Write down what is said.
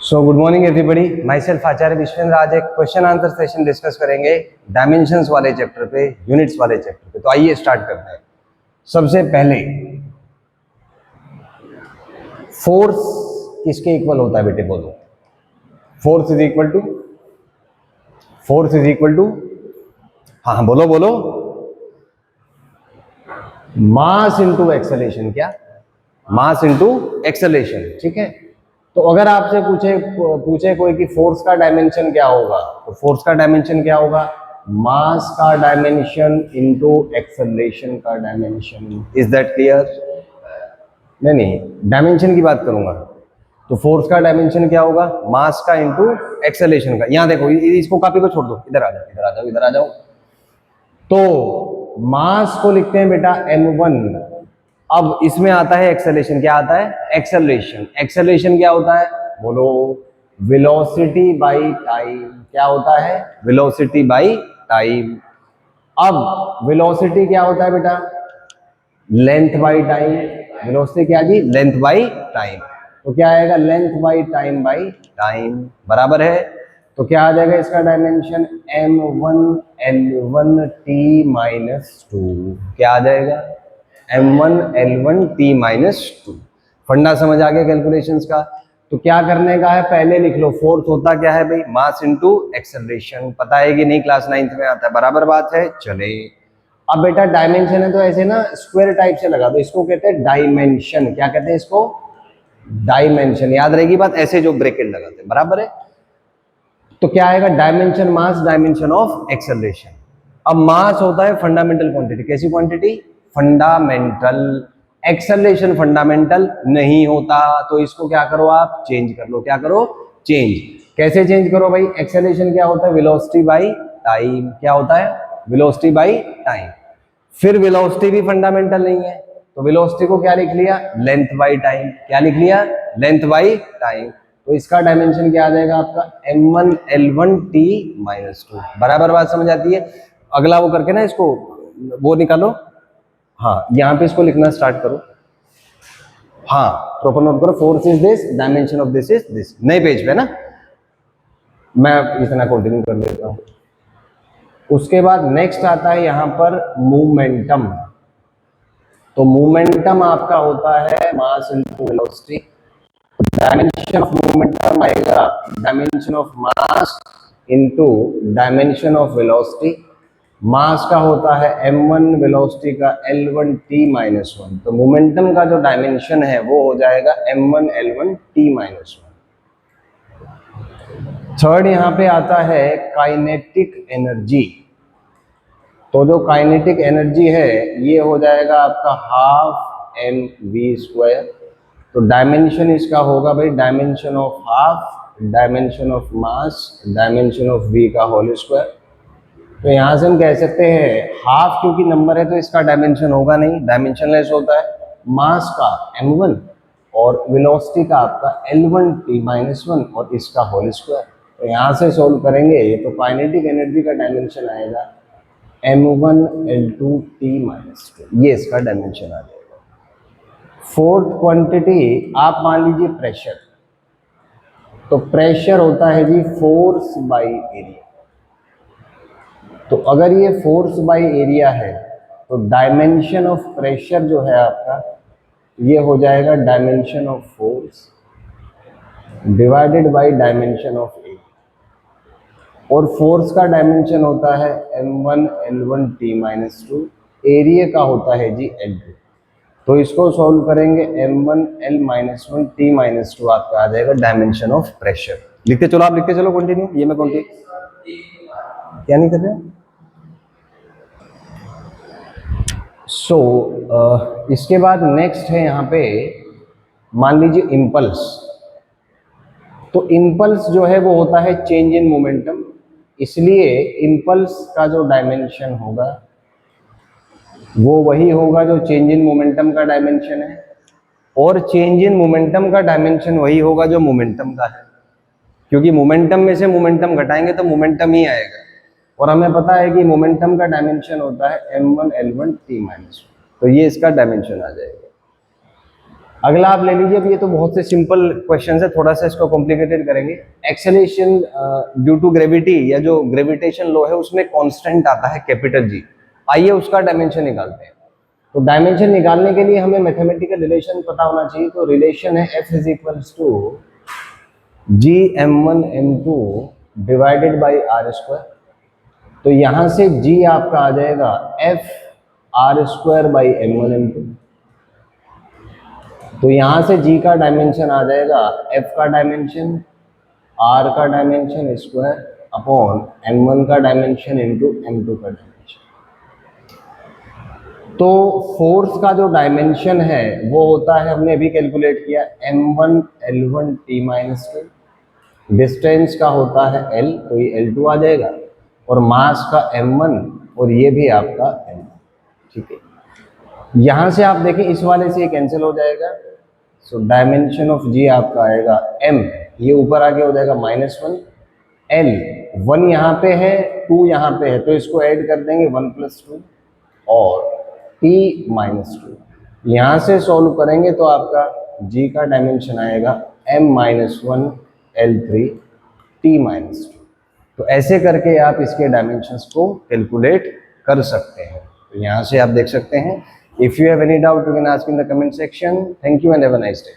सो good morning everybody, myself Acharya Vishvendra. आज एक question answer session discuss करेंगे डायमेंशंस वाले चैप्टर पे, यूनिट्स वाले चैप्टर पे। तो आइए स्टार्ट करते हैं। सबसे पहले फोर्स किसके इक्वल होता है बेटे, बोलो। फोर्स इज इक्वल टू हाँ बोलो बोलो, मास इंटू एक्सेलरेशन। क्या? मास इंटू एक्सेलरेशन, ठीक है। तो अगर आपसे पूछे कोई कि फोर्स का डायमेंशन क्या होगा, तो फोर्स का डायमेंशन क्या होगा? मास का डायमेंशन इनटू एक्सेलरेशन का डायमेंशन। Is that clear? नहीं, डायमेंशन की बात करूंगा तो फोर्स का डायमेंशन क्या होगा? मास का इनटू एक्सेलरेशन का। यहां देखो, इसको कॉपी को छोड़ दो, इधर आ जाओ, इधर आ जाओ, इधर आ जाओ। तो मास को लिखते हैं बेटा m1। अब इसमें आता है एक्सेलरेशन। क्या आता है? एक्सेलरेशन। एक्सेलरेशन क्या होता है बोलो? Velocity by time. क्या होता है? Velocity by time. अब वेलोसिटी क्या होता है बेटा? Length by time. वेलोसिटी क्या जी? Length by time. तो क्या आएगा? Length by time by time बराबर है। तो क्या आ जाएगा इसका dimension? m1 l1 t minus 2। क्या आ जाएगा? m1 l1 t minus 2। फंडा समझ आ गया कैलकुलेशंस का? तो क्या करने का है, पहले लिख लो। फोर्स होता क्या है भाई? Mass into acceleration. पता है कि नहीं? क्लास 9th में आता है, बराबर बात है। चले, अब बेटा डायमेंशन है तो ऐसे ना स्क्वायर टाइप से लगा दो। इसको कहते हैं डायमेंशन। क्या कहते हैं इसको? डायमेंशन। याद रहेगी बात, ऐसे जो ब्रैकेट लगाते हैं, बराबर है। तो क्या आएगा? Dimension mass, dimension of acceleration. अब मास होता है फंडामेंटल क्वांटिटी। कैसी क्वांटिटी? फंडामेंटल। एक्सेलरेशन फंडामेंटल नहीं होता, तो इसको क्या करो आप? चेंज कर लो। क्या करो? चेंज। कैसे चेंज करो भाई? एक्सेलरेशन क्या होता है? Velocity by time. क्या होता है? Velocity by time. फिर वेलोसिटी भी फंडामेंटल नहीं है, तो वेलोसिटी को क्या लिख लिया? Length by time. क्या लिख लिया? Length by time. तो इसका डायमेंशन क्या आ जाएगा आपका? m1 l1 t minus 2। बराबर बात समझ आती है? अगला वो करके ना इसको वो निकालो। हाँ, यहाँ पे इसको लिखना स्टार्ट करो। हाँ, प्रॉपर नोट करो। Force is this, dimension of this is this. नए पेज पे ना, मैं इतना कंटिन्यू कर देता हूँ। उसके बाद नेक्स्ट आता है यहाँ पर मोमेंटम। तो मोमेंटम आपका होता है mass into velocity. Dimension of momentum आएगा dimension of mass into dimension of velocity. Mass का होता है m1, वेलोसिटी का l1 t माइनस 1। तो मोमेंटम का जो डायमेंशन है वो हो जाएगा m1 l1 t minus 1। Third यहाँ पे आता है काइनेटिक एनर्जी। तो जो काइनेटिक एनर्जी है ये हो जाएगा आपका हाफ mv²। तो डायमेंशन इसका होगा भाई dimension of half, dimension of mass, dimension of v का होल स्क्वायर। तो यहां से हम कह सकते हैं हाफ, क्योंकि नंबर है तो इसका डायमेंशन होगा नहीं, डायमेंशनलेस होता है। मास का m1 और वेलोसिटी का आपका l1 t माइनस 1 और इसका होल स्क्वायर। तो यहां से सोल्व करेंगे तो काइनेटिक एनर्जी का डायमेंशन आएगा m1 l2 t माइनस 2। ये इसका डायमेंशन आ जाएगा। फोर्थ क्वांटिटी आप मान लीजिए प्रेशर। तो प्रेशर होता है जी फोर्स बाय एरिया। तो अगर ये फोर्स बाय एरिया है तो डायमेंशन ऑफ प्रेशर जो है आपका ये हो जाएगा dimension of force divided by dimension of area. और फोर्स का डायमेंशन होता है m1 l1 t minus 2। Area का होता है जी l2। तो इसको सॉल्व करेंगे m1 l minus 1 t minus 2 आपका आ जाएगा डायमेंशन ऑफ प्रेशर। लिखते चलो, आप लिखते चलो कंटिन्यू। ये मैं कंटिन्यू क्या नहीं कर रहे? इसके बाद नेक्स्ट है यहाँ पे मान लीजिए इम्पल्स। तो इम्पल्स जो है वो होता है चेंज इन मोमेंटम, इसलिए इम्पल्स का जो डायमेंशन होगा वो वही होगा जो चेंज इन मोमेंटम का डायमेंशन है, और चेंज इन मोमेंटम का डायमेंशन वही होगा जो मोमेंटम का है, क्योंकि मोमेंटम में से मोमेंटम घटाएंगे तो मोमेंटम ही आएगा। और हमें पता है कि मोमेंटम का डायमेंशन होता है m1 l1 t माइनस 1। तो ये इसका डायमेंशन आ जाएगा। अगला आप ले लीजिए, अब ये तो बहुत से सिंपल क्वेश्चन है, थोड़ा सा इसको कॉम्प्लिकेटेड करेंगे। एक्सेलरेशन ड्यू टू ग्रेविटी या जो ग्रेविटेशन लॉ है उसमें कांस्टेंट आता है कैपिटल जी। आइए उसका डायमेंशन निकालते हैं। तो डायमेंशन निकालने के लिए हमें मैथमेटिकल रिलेशन पता होना चाहिए। तो रिलेशन है F is equals to G m1 m2 divided by R square. तो यहां से G आपका आ जाएगा F are square by m1 m2। तो यहां से G का डायमेंशन आ जाएगा F का डायमेंशन, R का डायमेंशन स्क्वायर अपॉन m1 का डायमेंशन इंटू m2 का डायमेंशन। तो फोर्स का जो डायमेंशन है वो होता है, हमने अभी कैलकुलेट किया, m1 L1 t minus 2। Distance का होता है L, तो ये L2 आ जाएगा, और मास का m1 और ये भी आपका m1। ठीक है, यहां से आप देखें इस वाले से ये कैंसिल हो जाएगा। सो डायमेंशन ऑफ G आपका आएगा m, ये ऊपर आके हो जाएगा -1, L 1 यहाँ पे है, 2 यहाँ पे है, तो इसको ऐड कर देंगे 1 + 2 और t -2। यहाँ से सॉल्व करेंगे तो आपका G का डायमेंशन आएगा m-1 L3 t -2। तो ऐसे करके आप इसके डायमेंशंस को कैलकुलेट कर सकते हैं। तो यहाँ से आप देख सकते हैं। If you have any doubt you can ask in the comment section. Thank you and have a nice day.